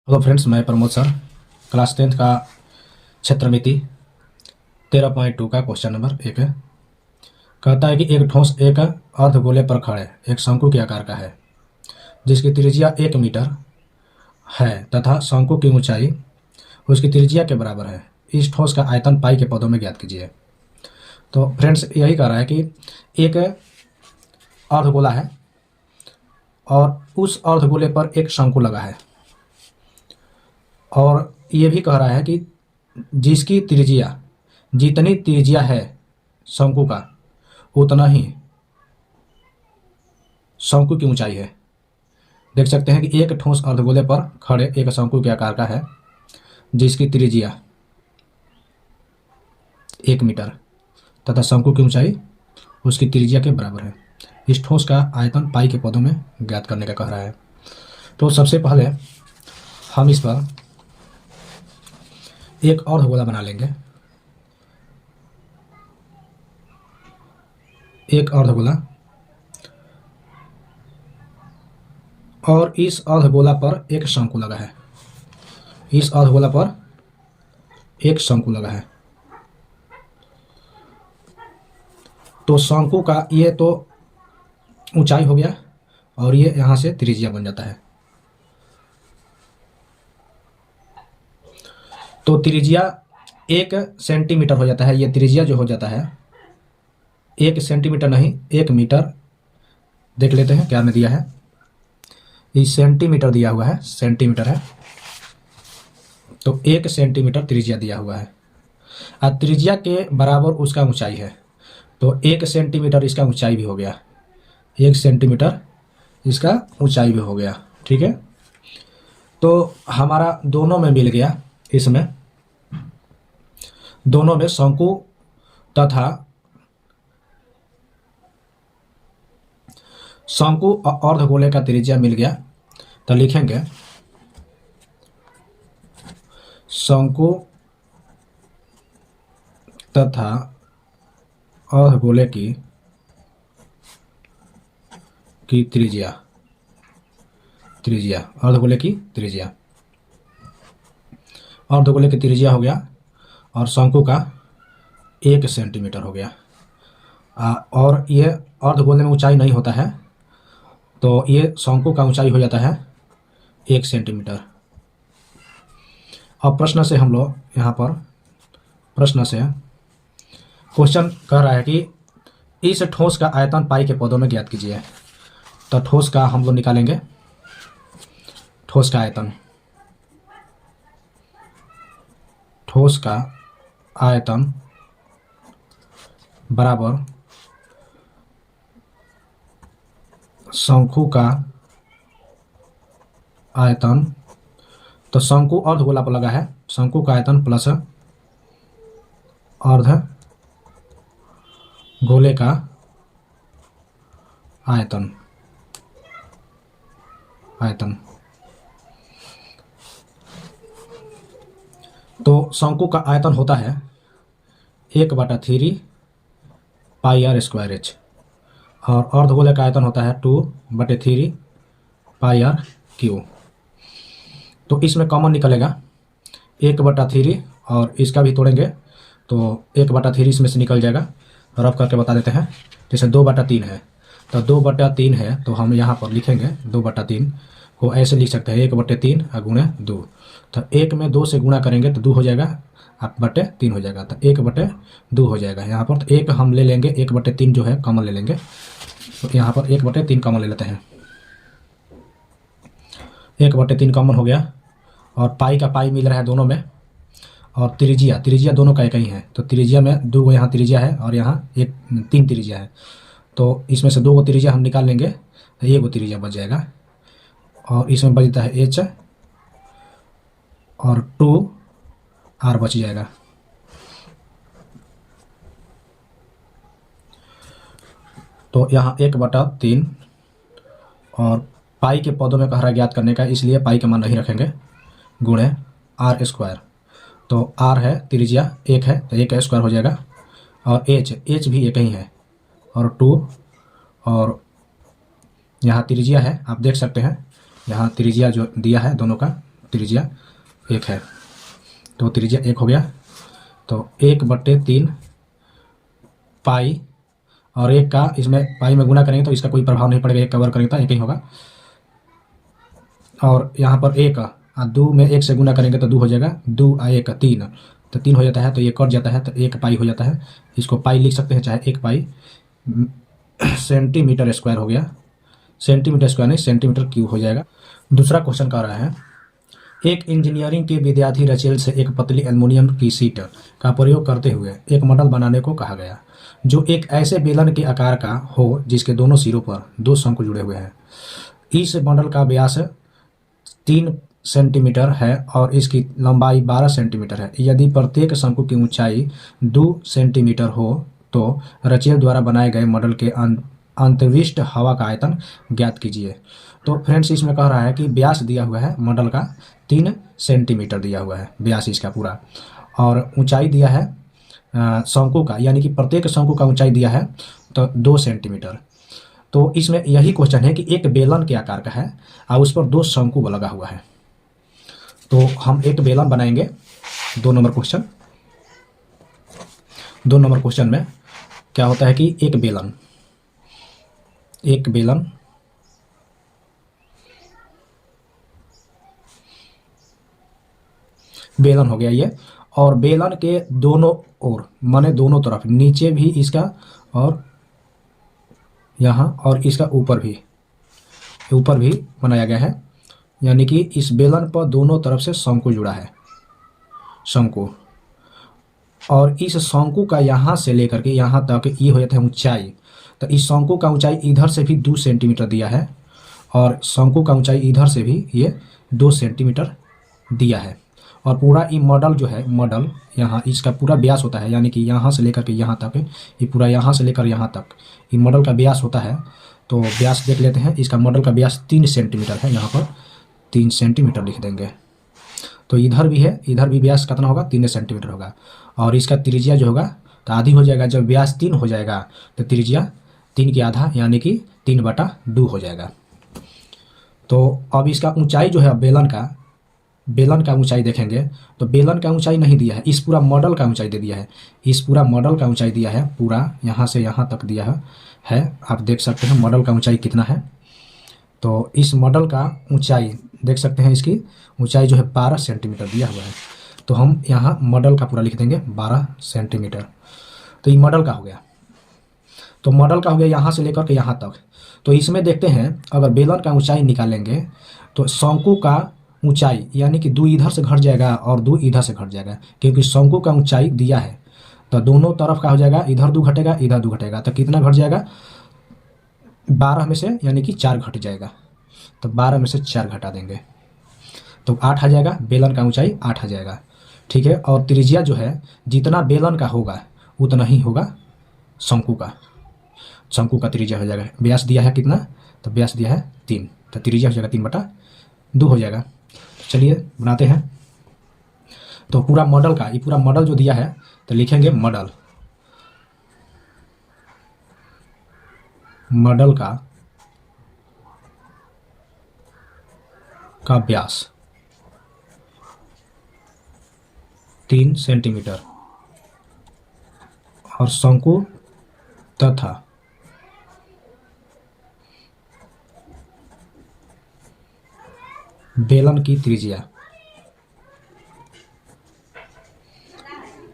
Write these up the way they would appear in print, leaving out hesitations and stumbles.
Hello friends, मैं Pramod sir. Class 10th का क्षेत्रमिति 13.2 का क्वेश्चन नंबर 1 है। कहता है कि एक ठोस एक अर्धगोले पर खड़े एक शंकु के आकार का है जिसकी त्रिज्या 1 मीटर है तथा शंकु की ऊंचाई उसकी त्रिज्या के बराबर है। इस ठोस का आयतन पाई के पदों में ज्ञात कीजिए। तो फ्रेंड्स, यही कह रहा है कि एक अर्धगोला है और उस अर्धगोले पर एक शंकु लगा है, और ये भी कह रहा है कि जिसकी त्रिज्या जितनी त्रिज्या है शंकु का उतना ही शंकु की ऊंचाई है। देख सकते हैं कि एक ठोस अर्धगोले पर खड़े एक शंकु के आकार का है जिसकी त्रिज्या 1 मीटर तथा शंकु की ऊंचाई उसकी त्रिज्या के बराबर है। इस ठोस का आयतन पाई के पदों में ज्ञात करने का कह रहा है। तो सबसे पहले हम इस पर एक अर्धगोला बना लेंगे। एक अर्धगोला, और इस अर्धगोला पर एक शंकु लगा है। इस अर्धगोला पर एक शंकु लगा है। तो शंकु का ये तो ऊंचाई हो गया और ये यहां से त्रिज्या बन जाता है। तो त्रिज्या 1 सेंटीमीटर हो जाता है। ये त्रिज्या जो हो जाता है 1 सेंटीमीटर नहीं 1 मीटर। देख लेते हैं क्या में दिया है। ये सेंटीमीटर दिया हुआ है, सेंटीमीटर है। तो 1 सेंटीमीटर त्रिज्या दिया हुआ है और त्रिज्या के बराबर उसका ऊंचाई है। तो 1 सेंटीमीटर इसका ऊंचाई भी हो गया, 1 सेंटीमीटर इसका ऊंचाई भी हो गया। ठीक है, तो हमारा दोनों में मिल गया। इसमें दोनों में शंकु तथा शंकु और अर्धगोले का त्रिज्या मिल गया। तो लिखेंगे शंकु तथा अर्धगोले की त्रिज्या, अर्धगोले की त्रिज्या, अर्धगोले की त्रिज्या हो गया और शंकु का 1 सेंटीमीटर हो गया। और ये अर्धगोले में ऊंचाई नहीं होता है, तो ये शंकु का ऊंचाई हो जाता है 1 सेंटीमीटर। अब प्रश्न से हम लोग यहाँ पर प्रश्न से क्वेश्चन कह रहा है कि इस ठोस का आयतन पाई के पदों में ज्ञात कीजिए। तो ठोस का हम लोग निकालेंगे। ठोस का आयतन, ठोस का आयतन बराबर शंकु का आयतन। तो शंकु अर्धगोला पर लगा है, शंकु का आयतन प्लस अर्धगोले का आयतन। तो शंकु का आयतन होता है 1/3 पाई आर स्क्वायर एच, और अर्धगोले का आयतन होता है 2/3 पाई आर क्यू। तो इसमें कॉमन निकलेगा 1/3, और इसका भी तोड़ेंगे तो 1/3 इसमें से निकल जाएगा। रफ करके बता देते हैं। जैसे 2/3 है, तो 2/3 है तो हम यहाँ पर लिखेंगे 2/3 को ऐसे लिख सकते हैं 1/3 गुणे 2। तो 1 में 2 से गुणा करेंगे तो 2 हो जाएगा, आप बटे 3 हो जाएगा। तो 1/2 हो जाएगा यहाँ पर। तो 1 हम ले लेंगे, 1/3 जो है कॉमन ले लेंगे। तो यहाँ पर 1/3 कॉमन ले लेते हैं। 1/3 कॉमन हो गया, और पाई का पाई मिल रहा है दोनों में, और त्रिज्या दोनों का एक ही है। तो त्रिज्या में 2 यहाँ त्रिज्या है और यहाँ 3 त्रिज्या है। तो इसमें से 2 त्रिज्या हम निकाल लेंगे तो 1 त्रिज्या बच जाएगा, और इसमें बचता है एच और 2 आर बच जाएगा। तो यहाँ 1/3, और पाई के पदों में कह रहा है ज्ञात करने का, इसलिए पाई का मान नहीं रखेंगे, गुणे आर स्क्वायर। तो आर है त्रिज्या 1 है तो 1 स्क्वायर हो जाएगा, और एच भी एक ही है, और 2, और यहाँ त्रिज्या है आप देख सकते हैं, यहाँ त्रिज्या जो दिया है दोनों का त्रिज्या 1 है, तो त्रिज्या 1 हो गया। तो 1/3 पाई, और 1 का इसमें पाई में गुना करेंगे तो इसका कोई प्रभाव नहीं पड़ेगा, 1 कवर करेंगे तो 1 ही होगा। और यहाँ पर 1 2 में 1 से गुना करेंगे तो 2 हो जाएगा, 2 आ 1 3, तो 3 हो जाता है, तो ये कट जाता है, तो 1 पाई हो जाता है। इसको पाई लिख सकते हैं, चाहे 1 पाई सेंटीमीटर स्क्वायर हो गया, सेंटीमीटर स्क्वायर नहीं सेंटीमीटर क्यूब हो जाएगा। दूसरा क्वेश्चन कह रहा है, एक इंजीनियरिंग के विद्यार्थी रचेल से एक पतली एल्युमिनियम की शीट का प्रयोग करते हुए एक मॉडल बनाने को कहा गया जो एक ऐसे बेलन के आकार का हो जिसके दोनों सिरों पर 2 शंकु जुड़े हुए हैं। इस मॉडल का व्यास 3 सेंटीमीटर है और इसकी लंबाई 12 सेंटीमीटर है। यदि प्रत्येक शंकु की ऊंचाई 2 सेंटीमीटर हो तो रचेल द्वारा बनाए गए मॉडल के अंतर्विष्ट हवा का आयतन ज्ञात कीजिए। तो फ्रेंड्स इसमें कह रहा है कि व्यास दिया हुआ है मॉडल का 3 सेंटीमीटर दिया हुआ है व्यास इसका पूरा, और ऊंचाई दिया है शंकु का, यानी कि प्रत्येक शंकु का ऊंचाई दिया है तो 2 सेंटीमीटर। तो इसमें यही क्वेश्चन है कि एक बेलन के आकार का है और उस पर 2 शंकु लगा हुआ है। तो हम एक बेलन बनाएंगे। 2 नंबर क्वेश्चन, 2 नंबर क्वेश्चन में क्या होता है कि एक बेलन बेलन हो गया ये, और बेलन के दोनों ओर माने दोनों तरफ, नीचे भी इसका और यहाँ और इसका ऊपर भी बनाया गया है, यानी कि इस बेलन पर दोनों तरफ से शंकु जुड़ा है, शंकु। और इस शंकु का यहाँ से लेकर के यहाँ तक ये हो जाता है ऊंचाई। तो इस शंकु का ऊंचाई इधर से भी 2 सेंटीमीटर दिया है और शंकु का ऊंचाई इधर से भी ये 2 सेंटीमीटर दिया है। और पूरा ये मॉडल जो है, मॉडल यहाँ इसका पूरा व्यास होता है, यानी कि यहाँ से लेकर के यहाँ तक, ये पूरा यहाँ से लेकर यहाँ तक ये मॉडल का व्यास होता है। तो व्यास देख लेते हैं, इसका मॉडल का व्यास 3 सेंटीमीटर है, यहाँ पर 3 सेंटीमीटर लिख देंगे। तो इधर भी है, इधर भी व्यास कितना होगा, 3 सेंटीमीटर होगा। और इसका त्रिज्या जो होगा तो आधी हो जाएगा, जब व्यास 3 हो जाएगा तो त्रिज्या 3 की आधा यानी कि 3/2 हो जाएगा। तो अब इसका ऊंचाई जो है बेलन का ऊंचाई देखेंगे तो बेलन का ऊंचाई नहीं दिया है, इस पूरा मॉडल का ऊंचाई दे दिया है, इस पूरा मॉडल का ऊंचाई दिया है, पूरा यहाँ से यहाँ तक दिया है। आप देख सकते हैं मॉडल का ऊंचाई कितना है। तो इस मॉडल का ऊंचाई देख सकते हैं, इसकी ऊंचाई जो है 12 सेंटीमीटर दिया हुआ है। तो हम यहाँ मॉडल का पूरा लिख देंगे 12 सेंटीमीटर। तो ये मॉडल का हो गया, तो मॉडल का हो गया यहाँ से लेकर के यहाँ तक। तो इसमें देखते हैं अगर बेलन का ऊंचाई निकालेंगे तो शंकु का ऊंचाई यानी कि 2 इधर से घट जाएगा और 2 इधर से घट जाएगा, क्योंकि शंकु का ऊंचाई दिया है। तो दोनों तरफ का हो जाएगा, इधर 2 घटेगा इधर 2 घटेगा, तो कितना घट जाएगा, 12 में से यानी कि 4 घट जाएगा। तो 12 में से 4 घटा देंगे तो 8 आ जाएगा, बेलन का ऊंचाई 8 आ जाएगा। ठीक है, और त्रिज्या जो है जितना बेलन का होगा उतना ही होगा शंकु का, शंकु का त्रिज्या हो जाएगा। व्यास दिया है कितना, तो व्यास दिया है 3, तो त्रिज्या हो जाएगा 3/2 हो जाएगा। चलिए बनाते हैं। तो पूरा मॉडल का, ये पूरा मॉडल जो दिया है तो लिखेंगे मॉडल का व्यास 3 सेंटीमीटर और शंकु तथा बेलन की त्रिज्या।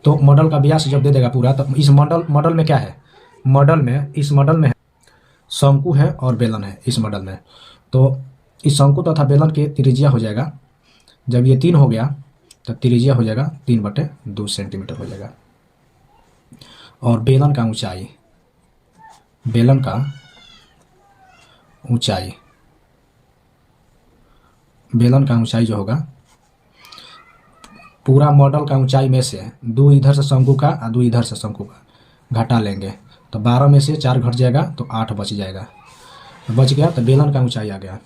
तो मॉडल का व्यास जब दे देगा पूरा, तो इस मॉडल में क्या है, इस मॉडल में शंकु है और बेलन है इस मॉडल में। तो इस शंकु तथा बेलन के त्रिज्या हो जाएगा, जब ये 3 हो गया तो त्रिज्या हो जाएगा 3/2 सेंटीमीटर हो जाएगा। और बेलन का ऊंचाई जो होगा, पूरा मॉडल का ऊंचाई में से 2 इधर से शंकु का और 2 इधर से शंकु का घटा लेंगे, तो 12 में से 4 घट जाएगा तो 8 बच जाएगा, बच गया तो बेलन का ऊंचाई आ गया।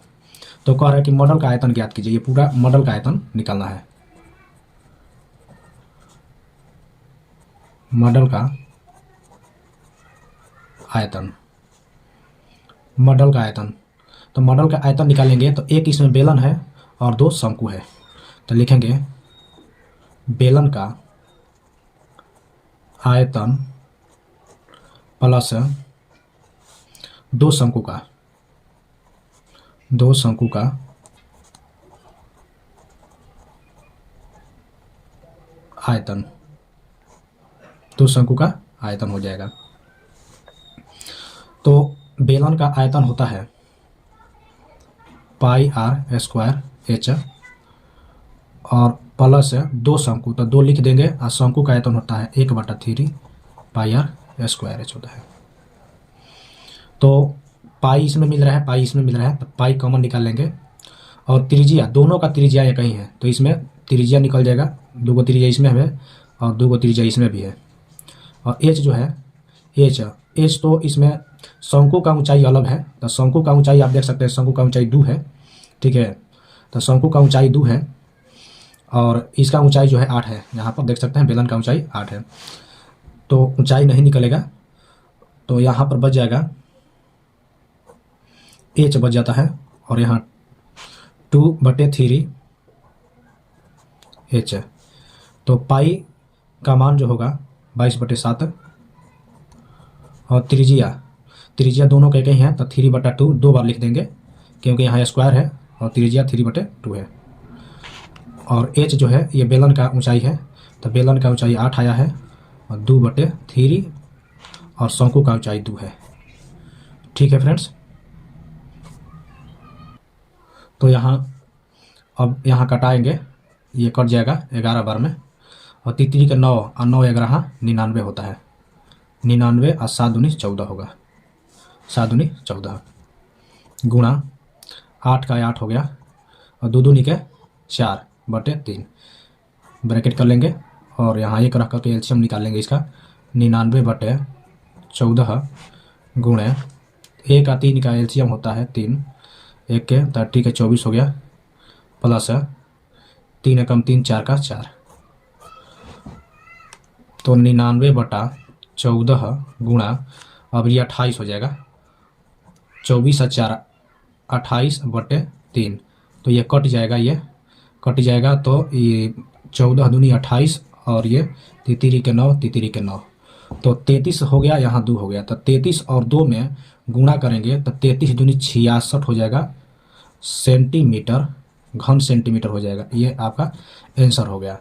तो कह रहा है कि मॉडल का आयतन ज्ञात कीजिए, ये पूरा मॉडल का आयतन निकालना है। मॉडल का आयतन, तो मॉडल का आयतन निकालेंगे तो एक इसमें बेलन है और 2 शंकु है। तो लिखेंगे बेलन का आयतन प्लस दो शंकु का आयतन, दो शंकु का आयतन हो जाएगा। तो बेलन का आयतन होता है पाई आर स्क्वायर एच और प्लस दो शंकु, तो दो लिख देंगे और शंकु का आयतन होता है 1/3 पाई आर स्क्वायर एच होता है। तो पाई इसमें मिल रहा है, पाई इसमें मिल रहा है, तो पाई कॉमन निकाल लेंगे और त्रिज्या, दोनों का त्रिज्या एक ही है तो इसमें त्रिज्या निकल जाएगा, 2 त्रिज्या इसमें है और 2 त्रिज्या इसमें भी है। और एच जो है एच तो इसमें शंकु का ऊंचाई अलग है, तो शंकु का ऊंचाई आप देख सकते हैं, शंकु का ऊंचाई 2 है, ठीक है। तो शंकु का ऊंचाई 2 है और इसका ऊंचाई जो है 8 है, यहाँ पर देख सकते हैं बेलन का ऊंचाई 8 है, तो ऊंचाई नहीं निकलेगा, तो यहाँ पर बच जाएगा एच बच जाता है और यहाँ 2/3 एच है। तो पाई का मान जो होगा 22/7 और त्रिज्या दोनों के हैं, तो 3/2 दो बार लिख देंगे क्योंकि यहाँ स्क्वायर है और त्रिज्या 3/2 है। और एच जो है ये बेलन का ऊंचाई है, तो बेलन का ऊंचाई 8 आया है और 2/3 और शंकु का ऊंचाई 2 है, ठीक है फ्रेंड्स। तो यहाँ अब यहाँ कटाएंगे, ये कट जाएगा 11 बार में और तितली के 9 और 9 11 99 होता है, 99 और 7 दूनी 14 होगा, 7 दूनी 14 गुणा 8 का 8 हो गया और 2 दूनी के 4/3 ब्रैकेट कर लेंगे और यहाँ एक रख करके एलसीएम निकाल लेंगे इसका, 99/14 गुणे 1 और 3 का एलसीएम होता है 3, 1 के 30 के 24 हो गया प्लस 3 एकम 3 4 का 4, तो 99/14 गुणा, अब ये 28 हो जाएगा, 24 और 4 28/3, तो ये कट जाएगा, ये कट जाएगा, तो ये 14 दूनी 28 और ये तितरी के 9 तो 33 हो गया, यहाँ 2 हो गया, तो 33 और 2 में गुणा करेंगे तो 33 दूनी 66 हो जाएगा सेंटीमीटर, घन सेंटीमीटर हो जाएगा। ये आपका आंसर हो गया।